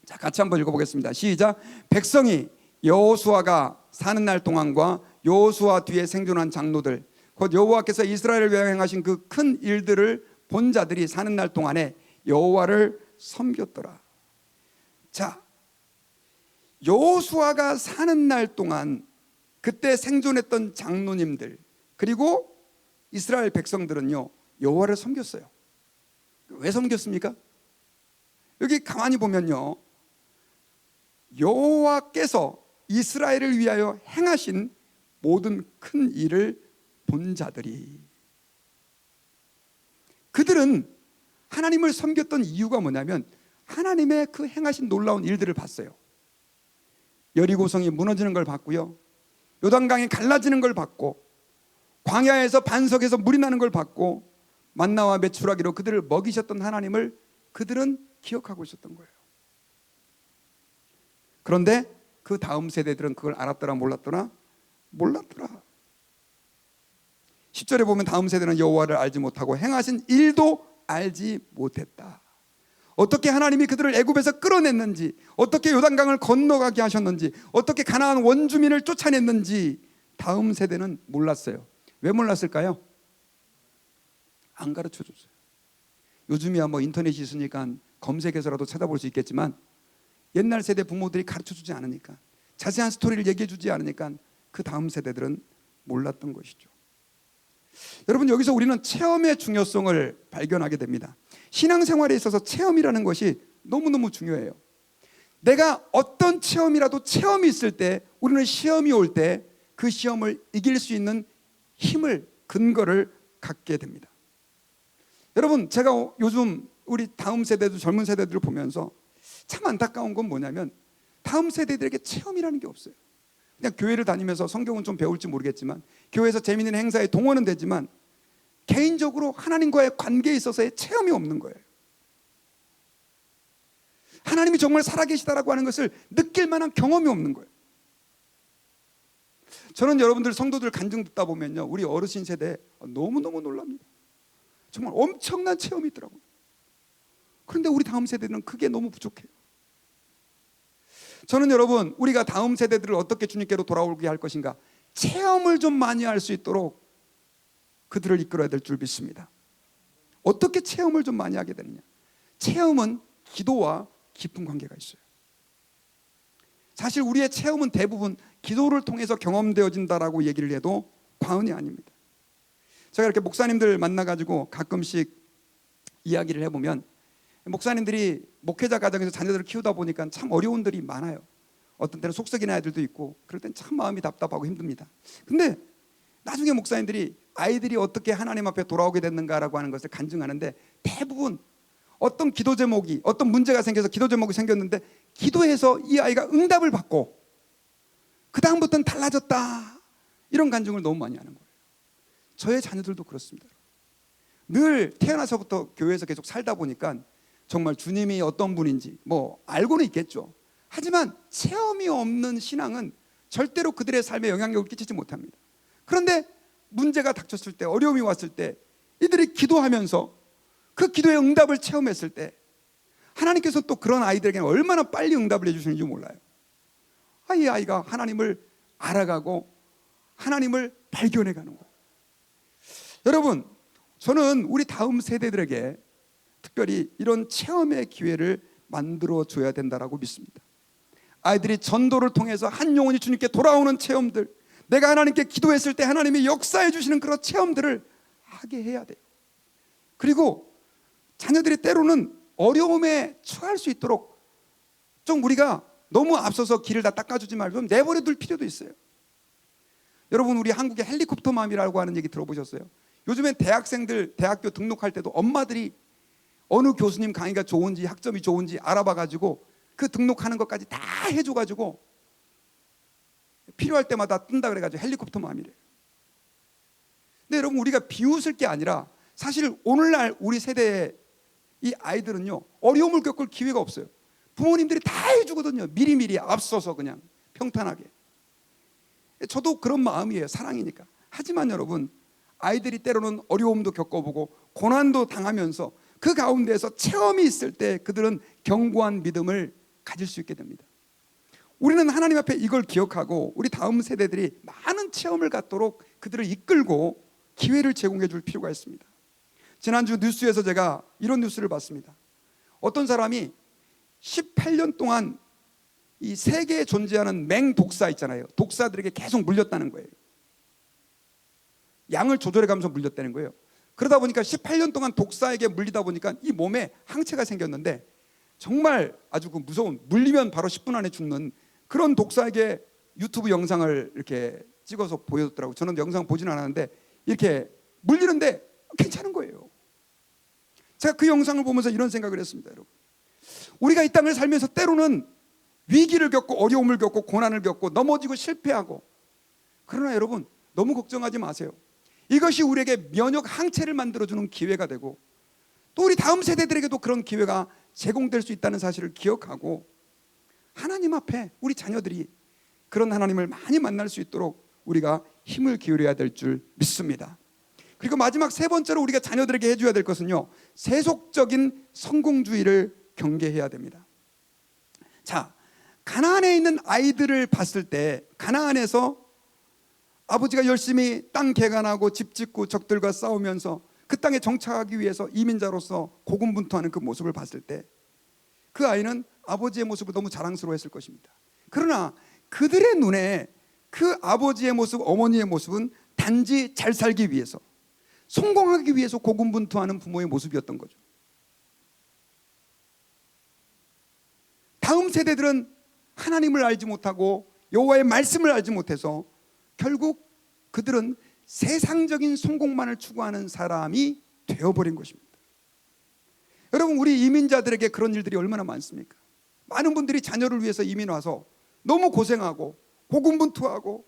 자, 같이 한번 읽어보겠습니다. 시작. 백성이 여호수아가 사는 날 동안과 여호수아 뒤에 생존한 장로들, 곧 여호와께서 이스라엘을 위하여 행하신 그 큰 일들을 본 자들이 사는 날 동안에 여호와를 섬겼더라. 자, 여호수아가 사는 날 동안 그때 생존했던 장로님들 그리고 이스라엘 백성들은요, 여호와를 섬겼어요. 왜 섬겼습니까? 여기 가만히 보면요, 여호와께서 이스라엘을 위하여 행하신 모든 큰 일을 본 자들이, 그들은 하나님을 섬겼던 이유가 뭐냐면 하나님의 그 행하신 놀라운 일들을 봤어요. 여리고성이 무너지는 걸 봤고요, 요단강이 갈라지는 걸 봤고, 광야에서 반석에서 물이 나는 걸 봤고, 만나와 메추라기로 그들을 먹이셨던 하나님을 그들은 기억하고 있었던 거예요. 그런데 그 다음 세대들은 그걸 알았더라 몰랐더라? 몰랐더라. 10절에 보면 다음 세대는 여호와를 알지 못하고 행하신 일도 알지 못했다. 어떻게 하나님이 그들을 애굽에서 끌어냈는지, 어떻게 요단강을 건너가게 하셨는지, 어떻게 가나안 원주민을 쫓아냈는지 다음 세대는 몰랐어요. 왜 몰랐을까요? 안 가르쳐줬어요. 요즘이야 뭐 인터넷이 있으니까 검색해서라도 찾아볼 수 있겠지만 옛날 세대 부모들이 가르쳐주지 않으니까, 자세한 스토리를 얘기해주지 않으니까 그 다음 세대들은 몰랐던 것이죠. 여러분, 여기서 우리는 체험의 중요성을 발견하게 됩니다. 신앙생활에 있어서 체험이라는 것이 너무너무 중요해요. 내가 어떤 체험이라도 체험이 있을 때, 우리는 시험이 올 때 그 시험을 이길 수 있는 힘을, 근거를 갖게 됩니다. 여러분, 제가 요즘 우리 다음 세대도 젊은 세대들을 보면서 참 안타까운 건 뭐냐면 다음 세대들에게 체험이라는 게 없어요. 그냥 교회를 다니면서 성경은 좀 배울지 모르겠지만, 교회에서 재미있는 행사에 동원은 되지만 개인적으로 하나님과의 관계에 있어서의 체험이 없는 거예요. 하나님이 정말 살아계시다라고 하는 것을 느낄 만한 경험이 없는 거예요. 저는 여러분들 성도들 간증 듣다 보면요, 우리 어르신 세대 너무너무 놀랍니다. 정말 엄청난 체험이 있더라고요. 그런데 우리 다음 세대는 그게 너무 부족해요. 저는 여러분, 우리가 다음 세대들을 어떻게 주님께로 돌아오게 할 것인가, 체험을 좀 많이 할 수 있도록 그들을 이끌어야 될 줄 믿습니다. 어떻게 체험을 좀 많이 하게 되느냐? 체험은 기도와 깊은 관계가 있어요. 사실 우리의 체험은 대부분 기도를 통해서 경험되어진다라고 얘기를 해도 과언이 아닙니다. 제가 이렇게 목사님들 만나가지고 가끔씩 이야기를 해보면, 목사님들이 목회자 가정에서 자녀들을 키우다 보니까 참 어려운 들이 많아요. 어떤 때는 속썩이는 아이들도 있고, 그럴 땐 참 마음이 답답하고 힘듭니다. 근데 나중에 목사님들이 아이들이 어떻게 하나님 앞에 돌아오게 됐는가라고 하는 것을 간증하는데, 대부분 어떤 기도 제목이, 어떤 문제가 생겨서 기도 제목이 생겼는데 기도해서 이 아이가 응답을 받고 그 다음부터는 달라졌다, 이런 간증을 너무 많이 하는 거예요. 저의 자녀들도 그렇습니다. 늘 태어나서부터 교회에서 계속 살다 보니까 정말 주님이 어떤 분인지 뭐 알고는 있겠죠. 하지만 체험이 없는 신앙은 절대로 그들의 삶에 영향력을 끼치지 못합니다. 그런데 문제가 닥쳤을 때, 어려움이 왔을 때 이들이 기도하면서 그 기도의 응답을 체험했을 때, 하나님께서 또 그런 아이들에게는 얼마나 빨리 응답을 해주시는지 몰라요. 이 아이가 하나님을 알아가고 하나님을 발견해가는 거예요. 여러분, 저는 우리 다음 세대들에게 특별히 이런 체험의 기회를 만들어줘야 된다라고 믿습니다. 아이들이 전도를 통해서 한 영혼이 주님께 돌아오는 체험들, 내가 하나님께 기도했을 때 하나님이 역사해 주시는 그런 체험들을 하게 해야 돼요. 그리고 자녀들이 때로는 어려움에 처할 수 있도록 좀 우리가 너무 앞서서 길을 다 닦아주지 말고 좀 내버려 둘 필요도 있어요. 여러분, 우리 한국의 헬리콥터 맘이라고 하는 얘기 들어보셨어요? 요즘엔 대학생들 대학교 등록할 때도 엄마들이 어느 교수님 강의가 좋은지, 학점이 좋은지 알아봐가지고 그 등록하는 것까지 다 해줘가지고 필요할 때마다 뜬다 그래가지고 헬리콥터 맘이래요. 근데 여러분, 우리가 비웃을 게 아니라 사실 오늘날 우리 세대의 이 아이들은요, 어려움을 겪을 기회가 없어요. 부모님들이 다 해주거든요. 미리미리 앞서서 그냥 평탄하게. 저도 그런 마음이에요. 사랑이니까. 하지만 여러분, 아이들이 때로는 어려움도 겪어보고 고난도 당하면서 그 가운데에서 체험이 있을 때 그들은 견고한 믿음을 가질 수 있게 됩니다. 우리는 하나님 앞에 이걸 기억하고 우리 다음 세대들이 많은 체험을 갖도록 그들을 이끌고 기회를 제공해 줄 필요가 있습니다. 지난주 뉴스에서 제가 이런 뉴스를 봤습니다. 어떤 사람이 18년 동안 이 세계에 존재하는 맹독사 있잖아요. 독사들에게 계속 물렸다는 거예요. 양을 조절해 가면서 물렸다는 거예요. 그러다 보니까 18년 동안 독사에게 물리다 보니까 이 몸에 항체가 생겼는데, 정말 아주 그 무서운, 물리면 바로 10분 안에 죽는 그런 독사에게 유튜브 영상을 이렇게 찍어서 보여줬더라고요. 저는 영상 보지는 않았는데 이렇게 물리는데 괜찮은 거예요. 제가 그 영상을 보면서 이런 생각을 했습니다. 여러분, 우리가 이 땅을 살면서 때로는 위기를 겪고 어려움을 겪고 고난을 겪고 넘어지고 실패하고, 그러나 여러분, 너무 걱정하지 마세요. 이것이 우리에게 면역 항체를 만들어주는 기회가 되고, 또 우리 다음 세대들에게도 그런 기회가 제공될 수 있다는 사실을 기억하고, 하나님 앞에 우리 자녀들이 그런 하나님을 많이 만날 수 있도록 우리가 힘을 기울여야 될 줄 믿습니다. 그리고 마지막 세 번째로 우리가 자녀들에게 해줘야 될 것은요, 세속적인 성공주의를 경계해야 됩니다. 자, 가나안에 있는 아이들을 봤을 때, 가나안에서 아버지가 열심히 땅 개간하고 집 짓고 적들과 싸우면서 그 땅에 정착하기 위해서 이민자로서 고군분투하는 그 모습을 봤을 때, 그 아이는 아버지의 모습을 너무 자랑스러워했을 것입니다. 그러나 그들의 눈에 그 아버지의 모습, 어머니의 모습은 단지 잘 살기 위해서, 성공하기 위해서 고군분투하는 부모의 모습이었던 거죠. 다음 세대들은 하나님을 알지 못하고 여호와의 말씀을 알지 못해서 결국 그들은 세상적인 성공만을 추구하는 사람이 되어버린 것입니다. 여러분, 우리 이민자들에게 그런 일들이 얼마나 많습니까? 많은 분들이 자녀를 위해서 이민 와서 너무 고생하고 고군분투하고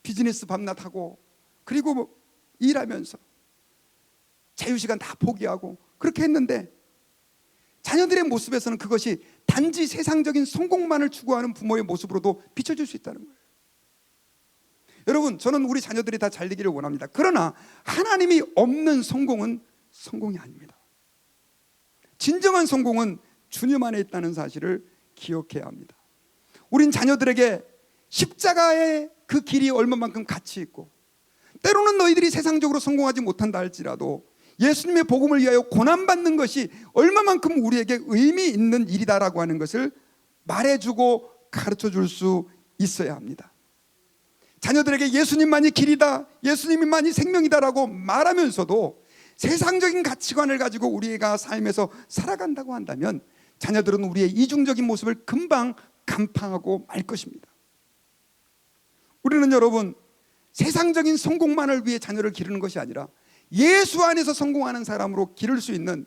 비즈니스 밤낮 하고 그리고 뭐 일하면서 자유시간 다 포기하고 그렇게 했는데 자녀들의 모습에서는 그것이 단지 세상적인 성공만을 추구하는 부모의 모습으로도 비춰질 수 있다는 거예요. 여러분, 저는 우리 자녀들이 다 잘 되기를 원합니다. 그러나 하나님이 없는 성공은 성공이 아닙니다. 진정한 성공은 주님 안에 있다는 사실을 기억해야 합니다. 우린 자녀들에게 십자가의 그 길이 얼마만큼 가치 있고, 때로는 너희들이 세상적으로 성공하지 못한다 할지라도 예수님의 복음을 위하여 고난받는 것이 얼마만큼 우리에게 의미 있는 일이다라고 하는 것을 말해주고 가르쳐줄 수 있어야 합니다. 자녀들에게 예수님만이 길이다, 예수님만이 생명이다라고 말하면서도 세상적인 가치관을 가지고 우리가 삶에서 살아간다고 한다면 자녀들은 우리의 이중적인 모습을 금방 간파하고 말 것입니다. 우리는 여러분, 세상적인 성공만을 위해 자녀를 기르는 것이 아니라 예수 안에서 성공하는 사람으로 기를 수 있는,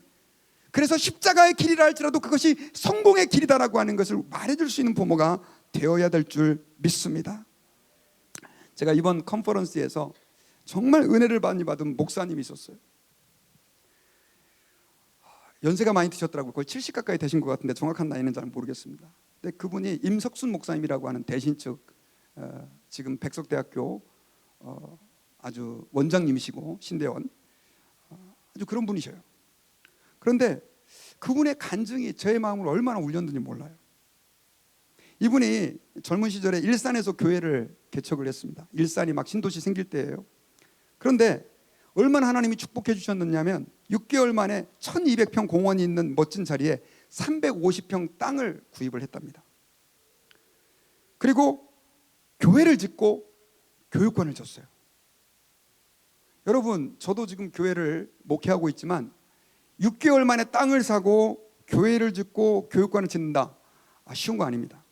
그래서 십자가의 길이라 할지라도 그것이 성공의 길이다라고 하는 것을 말해줄 수 있는 부모가 되어야 될 줄 믿습니다. 제가 이번 컨퍼런스에서 정말 은혜를 많이 받은 목사님이 있었어요. 연세가 많이 드셨더라고요. 거의 70 가까이 되신 것 같은데 정확한 나이는 잘 모르겠습니다. 근데 그분이 임석순 목사님이라고 하는 대신측 지금 백석대학교 아주 원장님이시고 신대원 아주 그런 분이셔요. 그런데 그분의 간증이 저의 마음을 얼마나 울렸는지 몰라요. 이분이 젊은 시절에 일산에서 교회를 개척을 했습니다. 일산이 막 신도시 생길 때예요. 그런데 얼마나 하나님이 축복해 주셨느냐면 6개월 만에 1200평 공원이 있는 멋진 자리에 350평 땅을 구입을 했답니다. 그리고 교회를 짓고 교육관을 줬어요. 여러분, 저도 지금 교회를 목회하고 있지만 6개월 만에 땅을 사고 교회를 짓고 교육관을 짓는다, 쉬운 거 아닙니다.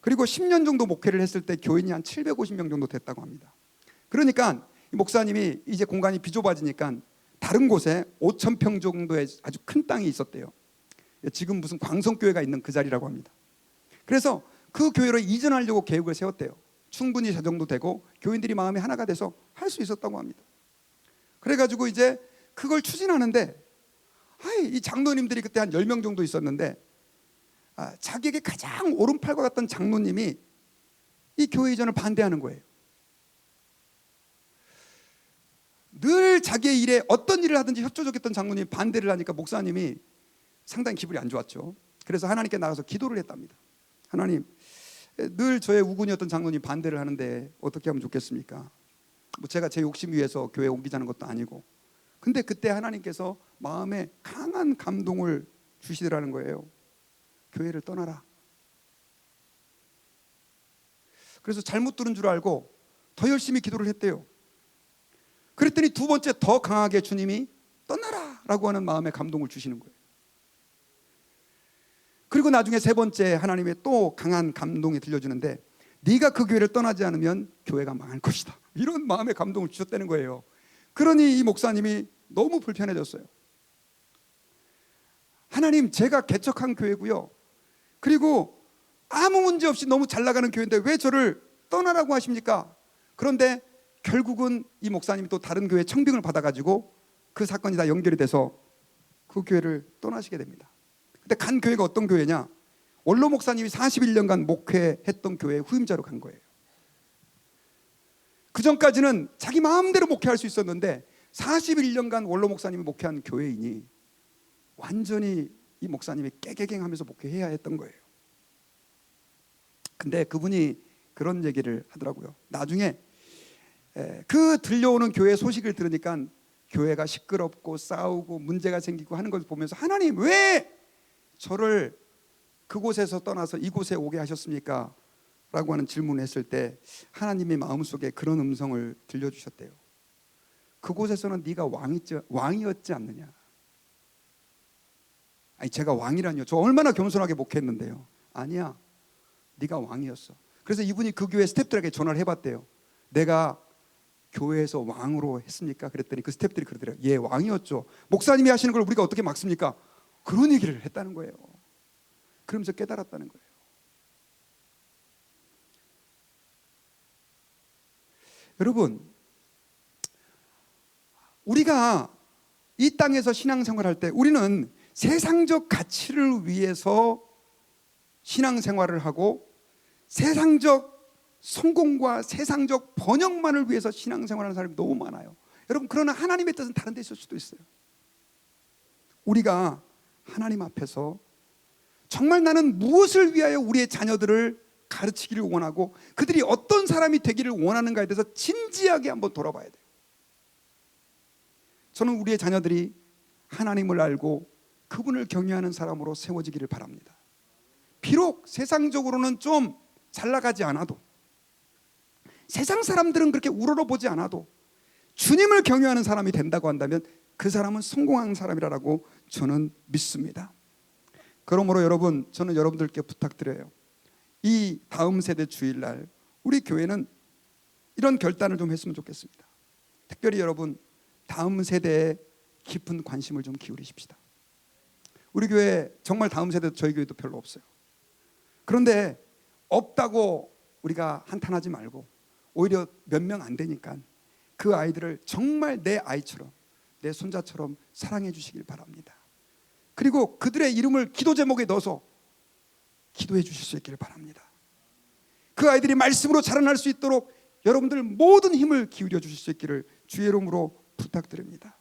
그리고 10년 정도 목회를 했을 때 교인이 한 750명 정도 됐다고 합니다. 그러니까 이 목사님이 이제 공간이 비좁아지니까 다른 곳에 5,000평 정도의 아주 큰 땅이 있었대요. 지금 무슨 광성교회가 있는 그 자리라고 합니다. 그래서 그 교회로 이전하려고 계획을 세웠대요. 충분히 자정도 되고 교인들이 마음이 하나가 돼서 할 수 있었다고 합니다. 그래가지고 이제 그걸 추진하는데 이 장로님들이 그때 한 10명 정도 있었는데 자기에게 가장 오른팔과 같던 장로님이 이 교회 이전을 반대하는 거예요. 늘 자기의 일에 어떤 일을 하든지 협조적했던 장로님이 반대를 하니까 목사님이 상당히 기분이 안 좋았죠. 그래서 하나님께 나가서 기도를 했답니다. 하나님, 늘 저의 우군이었던 장로님 반대를 하는데 어떻게 하면 좋겠습니까? 뭐 제가 제 욕심 위해서 교회 옮기자는 것도 아니고. 근데 그때 하나님께서 마음에 강한 감동을 주시더라는 거예요. 교회를 떠나라. 그래서 잘못 들은 줄 알고 더 열심히 기도를 했대요. 그랬더니 두 번째 더 강하게 주님이 떠나라 라고 하는 마음에 감동을 주시는 거예요. 그리고 나중에 세 번째 하나님의 또 강한 감동이 들려주는데 네가 그 교회를 떠나지 않으면 교회가 망할 것이다, 이런 마음의 감동을 주셨다는 거예요. 그러니 이 목사님이 너무 불편해졌어요. 하나님, 제가 개척한 교회고요, 그리고 아무 문제 없이 너무 잘 나가는 교회인데 왜 저를 떠나라고 하십니까? 그런데 결국은 이 목사님이 또 다른 교회 청빙을 받아가지고 그 사건이 다 연결이 돼서 그 교회를 떠나시게 됩니다. 근데 간 교회가 어떤 교회냐? 원로 목사님이 41년간 목회했던 교회에 후임자로 간 거예요. 그 전까지는 자기 마음대로 목회할 수 있었는데 41년간 원로 목사님이 목회한 교회이니 완전히 이 목사님이 깨개갱하면서 목회해야 했던 거예요. 근데 그분이 그런 얘기를 하더라고요. 나중에 그 들려오는 교회 소식을 들으니까 교회가 시끄럽고 싸우고 문제가 생기고 하는 걸 보면서 하나님, 왜 저를 그곳에서 떠나서 이곳에 오게 하셨습니까? 라고 하는 질문을 했을 때 하나님의 마음속에 그런 음성을 들려주셨대요. 그곳에서는 네가 왕이었지 않느냐. 아니, 제가 왕이라니요, 저 얼마나 겸손하게 목회했는데요. 아니야, 네가 왕이었어. 그래서 이분이 그 교회 스태프들에게 전화를 해봤대요. 내가 교회에서 왕으로 했습니까? 그랬더니 그 스태프들이 그러더래요. 예, 왕이었죠. 목사님이 하시는 걸 우리가 어떻게 막습니까? 그런 얘기를 했다는 거예요. 그러면서 깨달았다는 거예요. 여러분, 우리가 이 땅에서 신앙생활할 때 우리는 세상적 가치를 위해서 신앙생활을 하고 세상적 성공과 세상적 번영만을 위해서 신앙생활하는 사람이 너무 많아요. 여러분, 그러나 하나님의 뜻은 다른 데 있을 수도 있어요. 우리가 하나님 앞에서 정말 나는 무엇을 위하여 우리의 자녀들을 가르치기를 원하고 그들이 어떤 사람이 되기를 원하는가에 대해서 진지하게 한번 돌아봐야 돼요. 저는 우리의 자녀들이 하나님을 알고 그분을 경외하는 사람으로 세워지기를 바랍니다. 비록 세상적으로는 좀 잘 나가지 않아도, 세상 사람들은 그렇게 우러러보지 않아도 주님을 경외하는 사람이 된다고 한다면 그 사람은 성공한 사람이라고 저는 믿습니다. 그러므로 여러분, 저는 여러분들께 부탁드려요. 이 다음 세대 주일날 우리 교회는 이런 결단을 좀 했으면 좋겠습니다. 특별히 여러분, 다음 세대에 깊은 관심을 좀 기울이십시다. 우리 교회 정말 다음 세대, 저희 교회도 별로 없어요. 그런데 없다고 우리가 한탄하지 말고 오히려 몇 명 안 되니까 그 아이들을 정말 내 아이처럼, 내 손자처럼 사랑해 주시길 바랍니다. 그리고 그들의 이름을 기도 제목에 넣어서 기도해 주실 수 있기를 바랍니다. 그 아이들이 말씀으로 자라날 수 있도록 여러분들 모든 힘을 기울여 주실 수 있기를 주의 이름으로 부탁드립니다.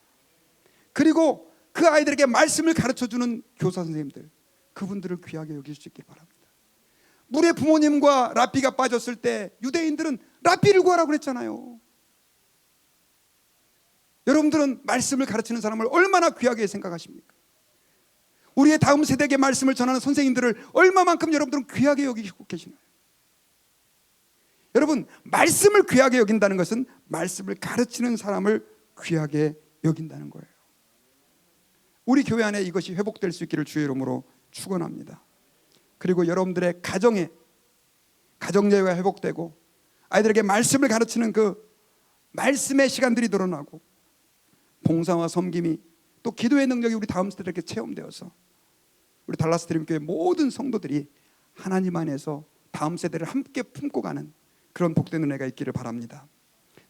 그리고 그 아이들에게 말씀을 가르쳐주는 교사 선생님들, 그분들을 귀하게 여길 수 있기를 바랍니다. 물에 부모님과 랍비가 빠졌을 때 유대인들은 랍비를 구하라고 그랬잖아요. 여러분들은 말씀을 가르치는 사람을 얼마나 귀하게 생각하십니까? 우리의 다음 세대에게 말씀을 전하는 선생님들을 얼마만큼 여러분들은 귀하게 여기고 계시나요? 여러분, 말씀을 귀하게 여긴다는 것은 말씀을 가르치는 사람을 귀하게 여긴다는 거예요. 우리 교회 안에 이것이 회복될 수 있기를 주의 이름으로 축원합니다. 그리고 여러분들의 가정에 가정예배가 회복되고 아이들에게 말씀을 가르치는 그 말씀의 시간들이 늘어나고 봉사와 섬김이 또 기도의 능력이 우리 다음 세대에게 체험되어서 우리 달라스 드림교회 모든 성도들이 하나님 안에서 다음 세대를 함께 품고 가는 그런 복된 은혜가 있기를 바랍니다.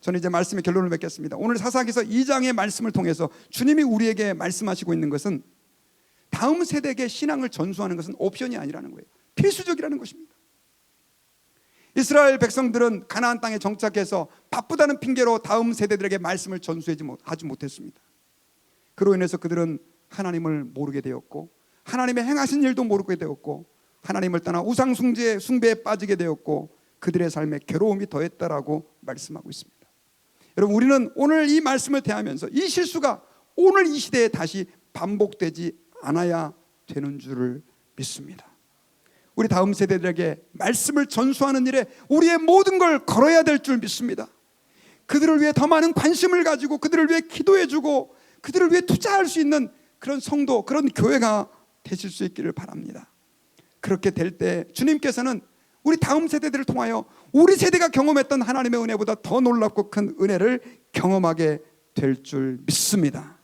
저는 이제 말씀의 결론을 맺겠습니다. 오늘 사사기서 2장의 말씀을 통해서 주님이 우리에게 말씀하시고 있는 것은 다음 세대에게 신앙을 전수하는 것은 옵션이 아니라는 거예요. 필수적이라는 것입니다. 이스라엘 백성들은 가나안 땅에 정착해서 바쁘다는 핑계로 다음 세대들에게 말씀을 전수하지 못했습니다. 그로 인해서 그들은 하나님을 모르게 되었고 하나님의 행하신 일도 모르게 되었고 하나님을 떠나 우상 숭배에 빠지게 되었고 그들의 삶에 괴로움이 더했다라고 말씀하고 있습니다. 여러분, 우리는 오늘 이 말씀을 대하면서 이 실수가 오늘 이 시대에 다시 반복되지 않아야 되는 줄을 믿습니다. 우리 다음 세대들에게 말씀을 전수하는 일에 우리의 모든 걸 걸어야 될 줄 믿습니다. 그들을 위해 더 많은 관심을 가지고 그들을 위해 기도해주고 그들을 위해 투자할 수 있는 그런 성도, 그런 교회가 되실 수 있기를 바랍니다. 그렇게 될 때 주님께서는 우리 다음 세대들을 통하여 우리 세대가 경험했던 하나님의 은혜보다 더 놀랍고 큰 은혜를 경험하게 될 줄 믿습니다.